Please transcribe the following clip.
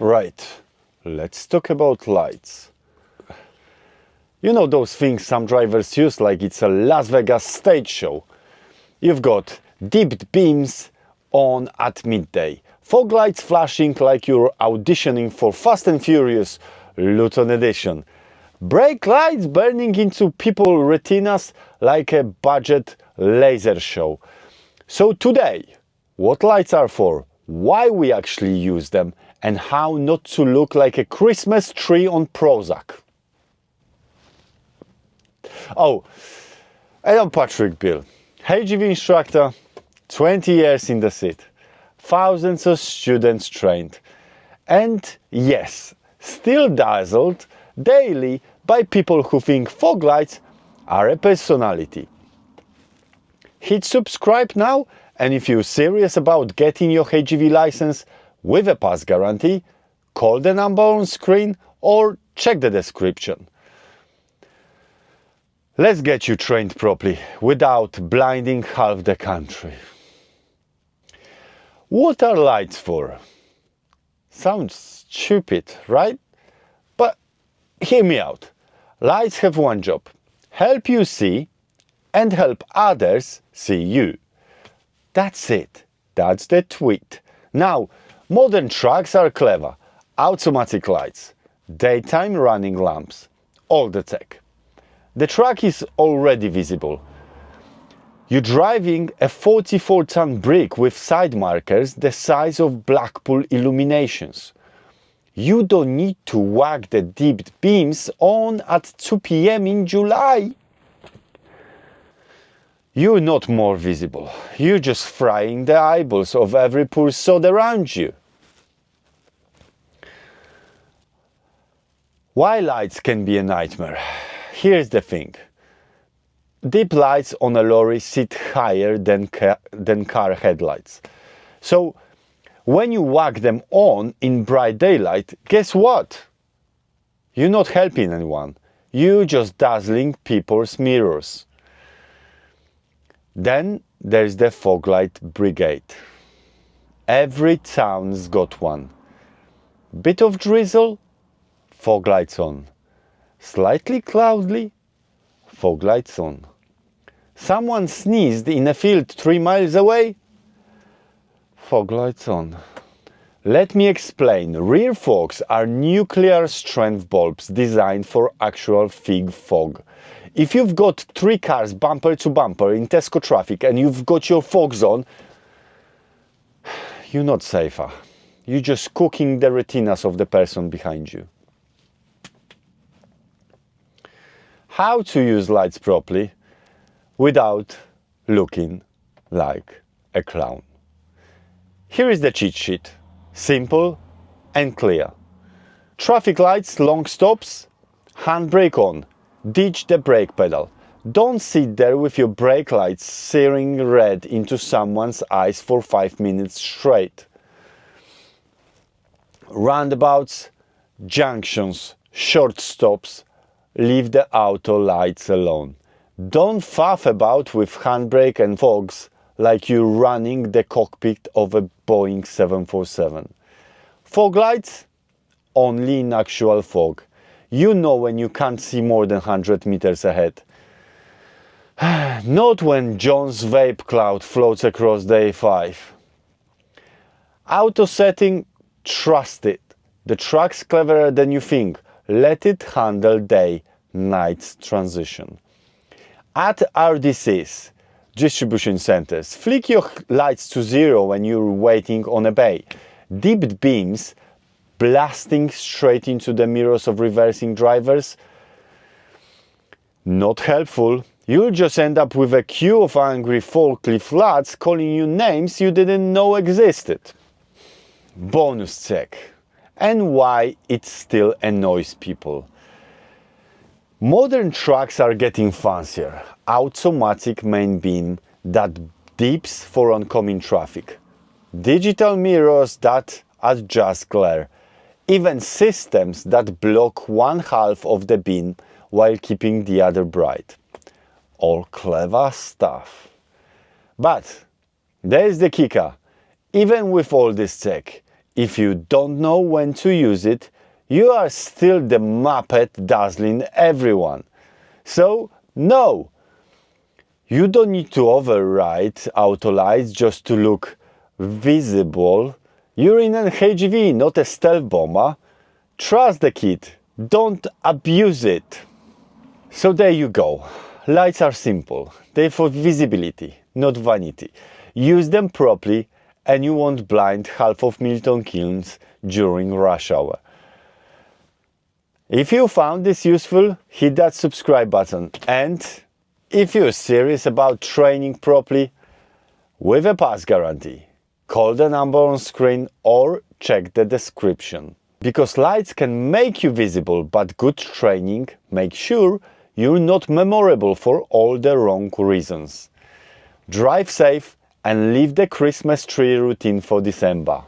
Right, let's talk about lights. You know those things some drivers use like it's a Las Vegas stage show? You've got dipped beams on at midday, fog lights flashing like you're auditioning for Fast and Furious Luton Edition, brake lights burning into people's retinas like a budget laser show. So today, what lights are for, why we actually use them, and how not to look like a Christmas tree on Prozac. Oh, and I'm Patrick Biel, HGV instructor, 20 years in the seat, thousands of students trained, and yes, still dazzled daily by people who think fog lights are a personality. Hit subscribe now, and if you're serious about getting your HGV license with a pass guarantee, call the number on screen or check the description. Let's get you trained properly without blinding half the country. What are lights for? Sounds stupid, right? But hear me out. Lights have one job: help you see and help others see you. That's it. That's the tweet. Now, modern trucks are clever. Automatic lights, daytime running lamps, all the tech. The truck is already visible. You're driving a 44-ton brick with side markers the size of Blackpool illuminations. You don't need to whack the dipped beams on at 2 p.m. in July. You're not more visible. You're just frying the eyeballs of every poor sod around you. Why lights can be a nightmare? Here's the thing. Dip lights on a lorry sit higher than car headlights. So when you whack them on in bright daylight, guess what? You're not helping anyone. You're just dazzling people's mirrors. Then there's the fog light brigade. Every town's got one. Bit of drizzle, fog lights on. Slightly cloudy, fog lights on. Someone sneezed in a field 3 miles away, fog lights on. Let me explain. Rear fogs are nuclear strength bulbs designed for actual thick fog. If you've got 3 cars bumper to bumper in Tesco traffic and you've got your fogs on, you're not safer. You're just cooking the retinas of the person behind you. How to use lights properly without looking like a clown. Here is the cheat sheet. Simple and clear. Traffic lights, long stops, handbrake on. Ditch the brake pedal. Don't sit there with your brake lights searing red into someone's eyes for 5 minutes straight. Roundabouts, junctions, short stops, leave the auto lights alone. Don't faff about with handbrake and fogs like you're running the cockpit of a Boeing 747. Fog lights? Only in actual fog. You know when you can't see more than 100 meters ahead. Not when John's vape cloud floats across the A5. Auto setting, trust it. The truck's cleverer than you think. Let it handle day-night transition. At RDCs, distribution centers, flick your lights to 0 when you're waiting on a bay. Dipped beams blasting straight into the mirrors of reversing drivers. Not helpful. You'll just end up with a queue of angry forklift lads calling you names you didn't know existed. Bonus check. And why it still annoys people. Modern trucks are getting fancier. Automatic main beam that dips for oncoming traffic. Digital mirrors that adjust glare. Even systems that block 1/2 of the beam while keeping the other bright. All clever stuff. But there's the kicker. Even with all this tech, if you don't know when to use it, you are still the Muppet dazzling everyone. So, no! You don't need to override auto lights just to look visible. You're in an HGV, not a stealth bomber. Trust the kit, don't abuse it. So there you go. Lights are simple. They're for visibility, not vanity. Use them properly and you won't blind half of Milton Keynes during rush hour. If you found this useful, hit that subscribe button. And if you're serious about training properly, with a pass guarantee, call the number on screen or check the description. Because lights can make you visible, but good training makes sure you're not memorable for all the wrong reasons. Drive safe and leave the Christmas tree routine for December.